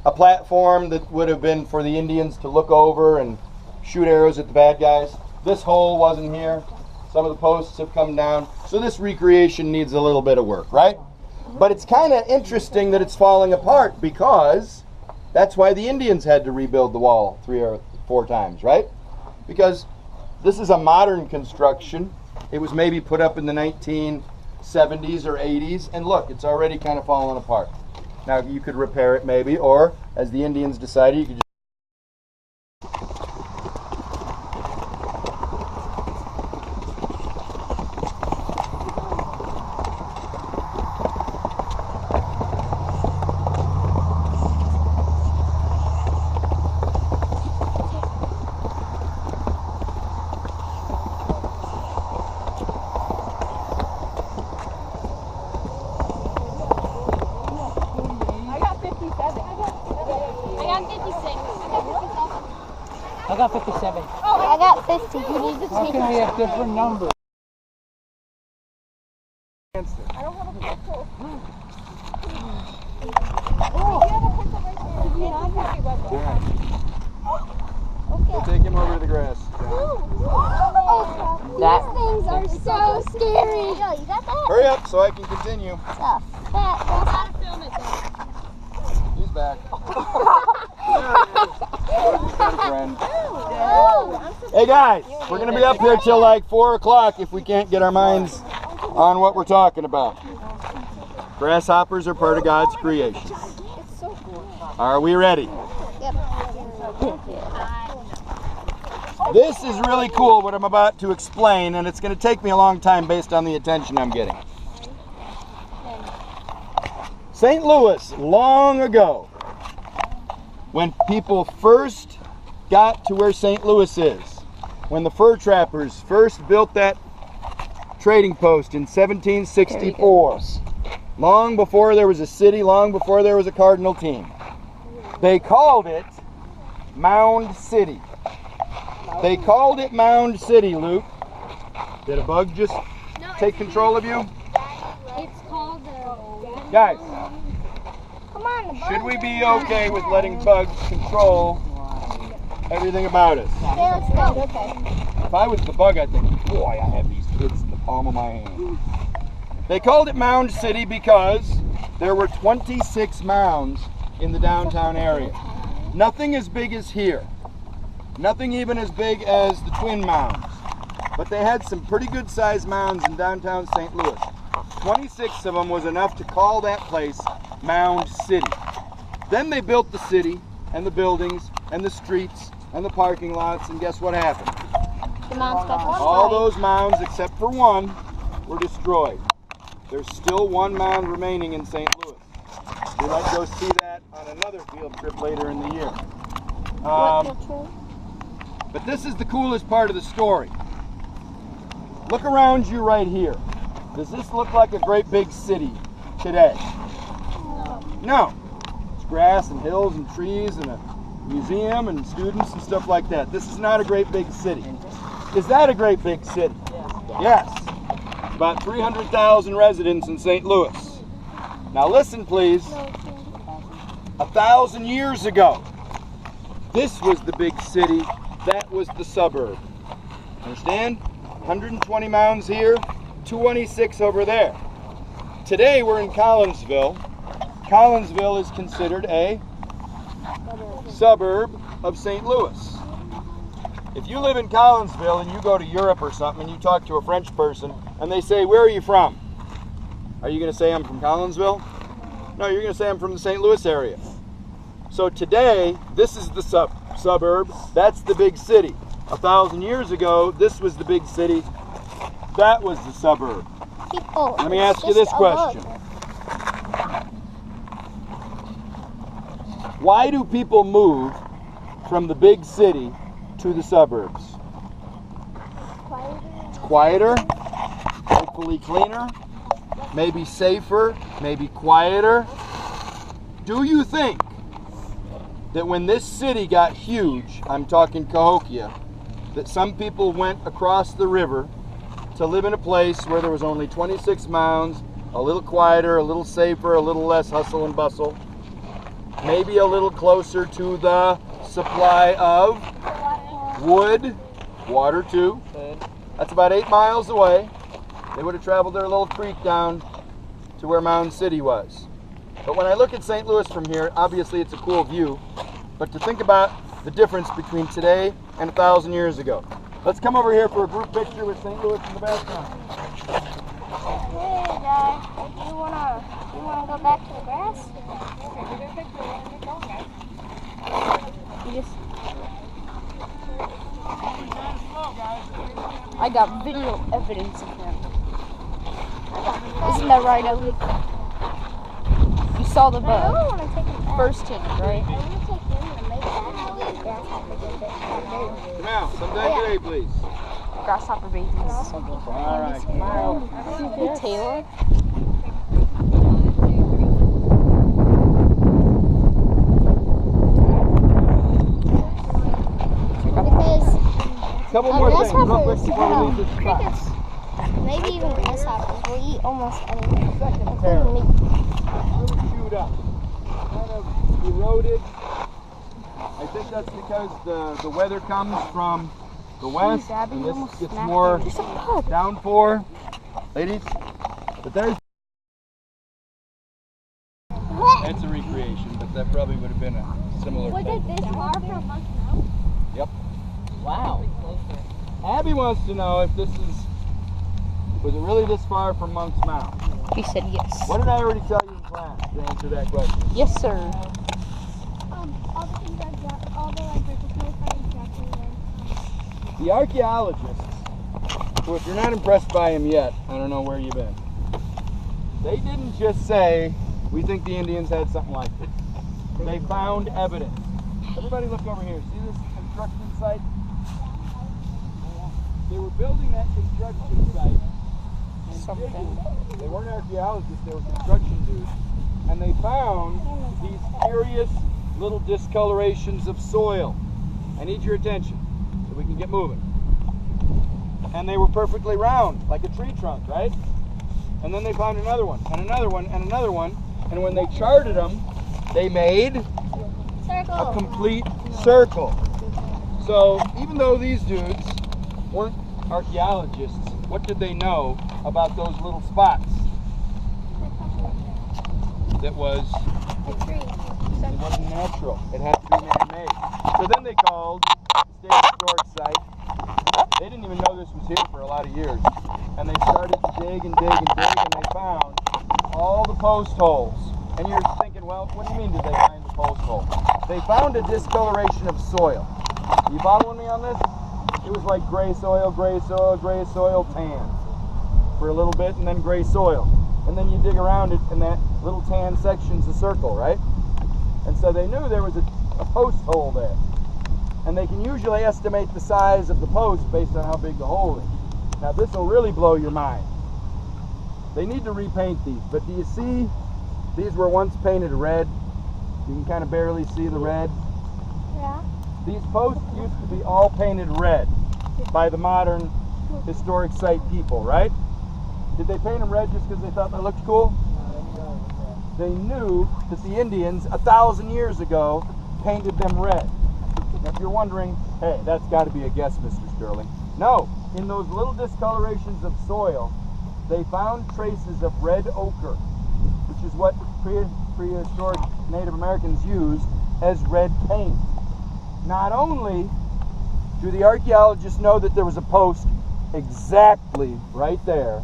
a platform that would have been for the Indians to look over and shoot arrows at the bad guys. This hole wasn't here. Some of the posts have come down. So this recreation needs a little bit of work, right? But it's kind of interesting that it's falling apart, because that's why the Indians had to rebuild the wall 3 or 4 times, right? Because this is a modern construction. It was maybe put up in the 1970s or 80s, and look, it's already kind of falling apart. Now you could repair it maybe, or as the Indians decided, you could just I got 57. Oh, I got 50. You need to How take can I have different numbers? I don't have a pencil. we'll take him over to the grass. These things are so scary. Yo, you got that? Hurry up so I can continue. He's back. Hey guys, we're going to be up here till like 4 o'clock if we can't get our minds on what we're talking about. Grasshoppers are part of God's creation. Are we ready? Yep. This is really cool what I'm about to explain, and it's going to take me a long time based on the attention I'm getting. St. Louis, long ago, when people first got to where St. Louis is, when the fur trappers first built that trading post in 1764, long before there was a city, long before there was a Cardinal team, they called it Mound City. They called it Mound City, Luke. Did a bug just take control of you? It's called Guys, come on, should we be okay with letting bugs control everything about us? Yeah, let's go. Okay. If I was the bug, I'd think, boy, I have these kids in the palm of my hand. They called it Mound City because there were 26 mounds in the downtown area. Nothing as big as here. Nothing even as big as the Twin Mounds. But they had some pretty good sized mounds in downtown St. Louis. 26 of them was enough to call that place Mound City. Then they built the city and the buildings and the streets and the parking lots, and guess what happened? The mounds got destroyed. All those mounds except for one were destroyed. There's still one mound remaining in St. Louis. We might go see that on another field trip later in the year. But this is the coolest part of the story. Look around you right here. Does this look like a great big city today? No. It's grass and hills and trees and a museum and students and stuff like that. This is not a great big city. Is that a great big city? Yes. About 300,000 residents in St. Louis. Now listen please. 1,000 years ago, this was the big city. That was the suburb. Understand? 120 mounds here, 26 over there. Today we're in Collinsville. Collinsville is considered a suburb of St. Louis. If you live in Collinsville and you go to Europe or something and you talk to a French person and they say, "Where are you from?" Are you going to say, "I'm from Collinsville"? No, you're going to say, "I'm from the St. Louis area." So today, this is the suburb. That's the big city. 1,000 years ago, this was the big city. That was the suburb. People, Let me ask you this question. Why do people move from the big city to the suburbs? It's quieter, hopefully cleaner, maybe safer, maybe quieter. Do you think that when this city got huge, I'm talking Cahokia, that some people went across the river to live in a place where there was only 26 mounds, a little quieter, a little safer, a little less hustle and bustle? maybe a little closer to the supply of wood, water too. That's about 8 miles away. They would have traveled their little creek down to where Mound City was. But when I look at St. Louis from here, obviously it's a cool view. But to think about the difference between today and 1,000 years ago. Let's come over here for a group picture with St. Louis in the background. Hey, Dad. You wanna go back to the grass? You just. I got video evidence of him. Isn't that right, Ellie? You saw the I really bug want to take it back. firsthand, right? I want to take him and make that grasshopper a bit. Come out, sometime today, please. Grasshopper babies. All right, smile. Hey, Taylor. Because Couple more things real quick grasshoppers, before we leave this spot. crickets, maybe even grasshoppers will eat almost anything. Second pair, Including meat. really chewed up, kind of eroded. I think that's because the weather comes from the west, Jeez, Abby, and you this almost gets smacked more me. There's a bug. downpour, ladies. But there's that's a recreation, but that probably would have been a similar Was type. it this far from Monk's Mountain? Yep. Wow. Abby wants to know if was it really this far from Monk's Mountain? He said yes. What did I already tell you in class to answer that question? Yes, sir. All the things I've got, all the like no fighting exactly where. The archaeologists, who if you're not impressed by him yet, I don't know where you've been. They didn't just say, we think the Indians had something like this. They found evidence. Everybody look over here. See this construction site? They were building that construction site. And Something. they weren't archaeologists, they were construction dudes. And they found these curious little discolorations of soil. I need your attention so we can get moving. And they were perfectly round, like a tree trunk, right? And then they found another one, and another one, and another one. And when they charted them, they made a Circle. complete circle. So even though these dudes weren't archaeologists, what did they know about those little spots? That was, A tree. it wasn't natural. It had to be man-made. So then they called the State Historic Site. They didn't even know this was here for a lot of years. And they started to dig and dig and dig, and they found all the post holes. And you're thinking, well, what do you mean did they find the post hole? They found a discoloration of soil. You following me on this? It was like gray soil, tan for a little bit, and then gray soil. And then you dig around it, and that little tan section's a circle, right? And so they knew there was a post hole there. And they can usually estimate the size of the post based on how big the hole is. Now this will really blow your mind. They need to repaint these, but do you see these were once painted red? You can kind of barely see the red. Yeah. These posts used to be all painted red by the modern historic site people, right? Did they paint them red just because they thought they looked cool? They knew that the Indians 1,000 years ago painted them red. Now, if you're wondering, hey, that's got to be a guess, Mr. Sterling. No, in those little discolorations of soil, they found traces of red ochre, which is what prehistoric Native Americans used as red paint. Not only do the archaeologists know that there was a post exactly right there,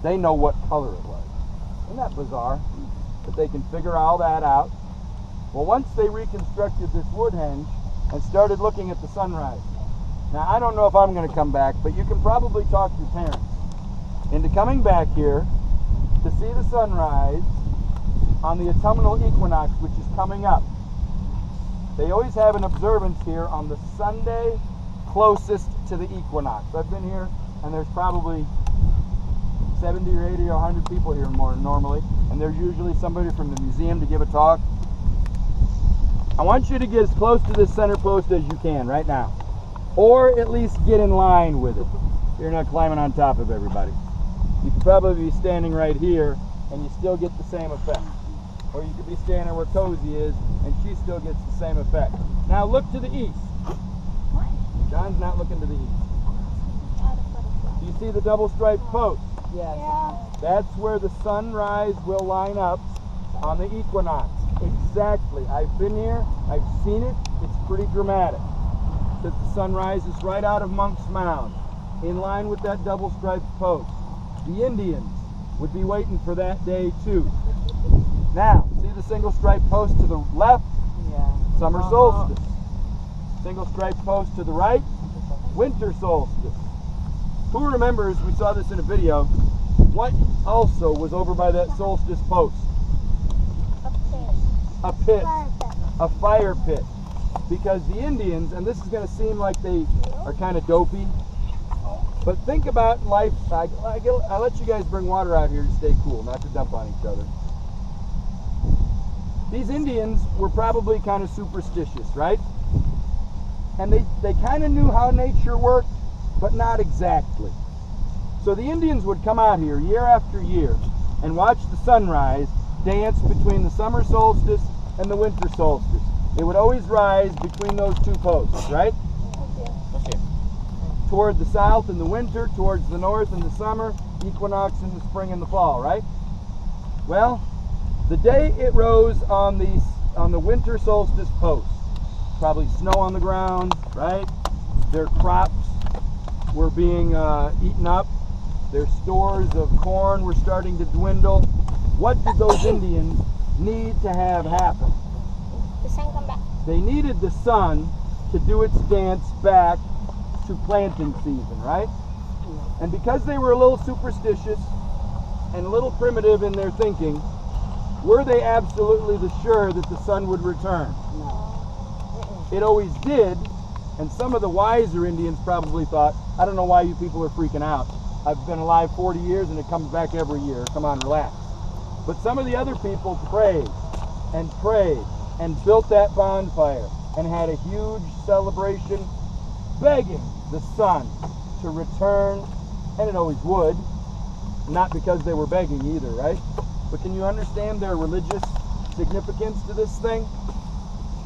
they know what color it was. Isn't that bizarre? That they can figure all that out. Well, once they reconstructed this wood henge and started looking at the sunrise. Now, I don't know if I'm going to come back, but you can probably talk your parents into coming back here to see the sunrise on the autumnal equinox, which is coming up. They always have an observance here on the Sunday closest to the equinox. I've been here, and there's probably 70 or 80 or 100 people here more normally, and there's usually somebody from the museum to give a talk. I want you to get as close to this center post as you can right now, or at least get in line with it. You're not climbing on top of everybody. You could probably be standing right here, and you still get the same effect. or you could be standing where Cozy is, and she still gets the same effect. Now look to the east. John's not looking to the east. Do you see the double striped post? Yes. Yeah. That's where the sunrise will line up on the equinox. Exactly. I've been here. I've seen it. It's pretty dramatic. That the sun rises right out of Monk's Mound, in line with that double striped post. The Indians would be waiting for that day too. Now, see the single striped post to the left? Yeah. Summer solstice. Single striped post to the right? Winter solstice. Who remembers, we saw this in a video, what also was over by that solstice post? A A pit. pit. Fire pit. A fire pit. Because the Indians, and this is going to seem like they are kind of dopey, but think about life. I let you guys bring water out here to stay cool, not to dump on each other. These Indians were probably kind of superstitious, right? And they kind of knew how nature worked, but not exactly. So the Indians would come out here year after year and watch the sunrise dance between the summer solstice and the winter solstice. It would always rise between those two posts, right? Okay. Toward the south in the winter, towards the north in the summer, equinox in the spring and the fall, right? Well, the day it rose on the winter solstice post, probably snow on the ground, right? Their crops were being eaten up. Their stores of corn were starting to dwindle. What did those Indians need to have happen? The sun come back. They needed the sun to do its dance back to planting season, right? And because they were a little superstitious and a little primitive in their thinking, were they absolutely sure that the sun would return? It always did, and some of the wiser Indians probably thought, I don't know why you people are freaking out. I've been alive 40 years and it comes back every year. Come on, relax. But some of the other people prayed and built that bonfire and had a huge celebration begging the sun to return, and it always would. Not because they were begging either, right? But can you understand their religious significance to this thing?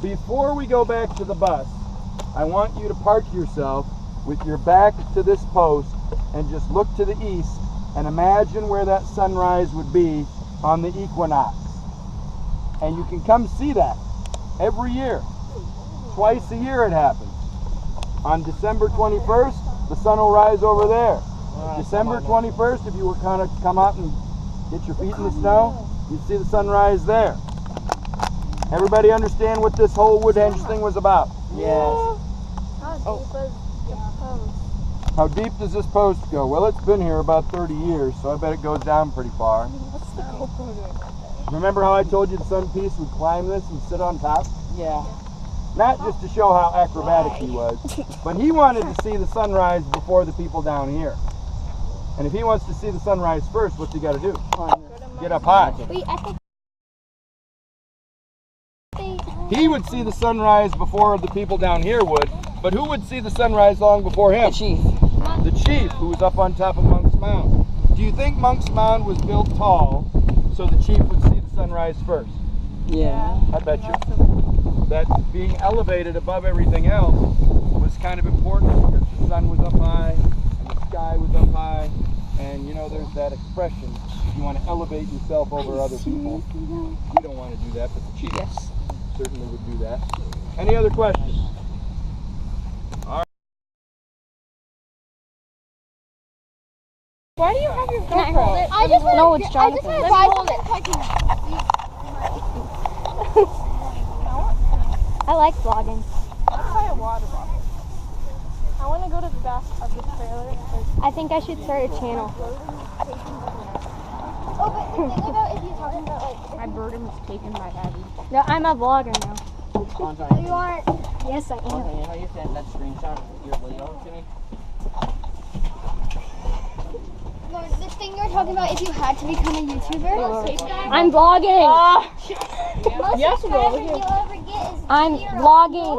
Before we go back to the bus, I want you to park yourself with your back to this post and just look to the east and imagine where that sunrise would be on the equinox. And you can come see that every year. Twice a year it happens. On December 21st, the sun will rise over there. December 21st, if you were kind of come out and get your feet in the snow, you'd see the sunrise there. Everybody understand what this whole Woodhenge thing was about? Yes. How deep does this post go? Well, it's been here about 30 years, so I bet it goes down pretty far. Remember how I told you the sun piece would climb this and sit on top? Yeah. Not just to show how acrobatic he was, but he wanted to see the sunrise before the people down here. And if he wants to see the sunrise first, what's he got to do? Get up high. Wait, I think He would see the sunrise before the people down here would, but who would see the sunrise long before him? The chief. The chief, who was up on top of Monk's Mound. Do you think Monk's Mound was built tall so the chief would see the sunrise first? Yeah. I bet you. That being elevated above everything else was kind of important because the sun was up high and the sky was up high, and you know there's that expression, you want to elevate yourself over other people. You don't want to do that, but the chief certainly would do that. Any other questions? Why do you have your Can I hold it? I just want No, it's Jonathan. I just want to hold it. I like vlogging. Let's try a water bottle. I want to go to the back of the trailer. I think I should start a channel. Oh, but the thing about if you're talking about like... My burden was taken by Abby. No, I'm a vlogger now. You aren't... Yes, I am. Okay, how you send that screenshot your video to me? No, the thing you're talking about if you had to become a YouTuber. I'm vlogging. Most subscribers you'll ever get is I'm 0. vlogging.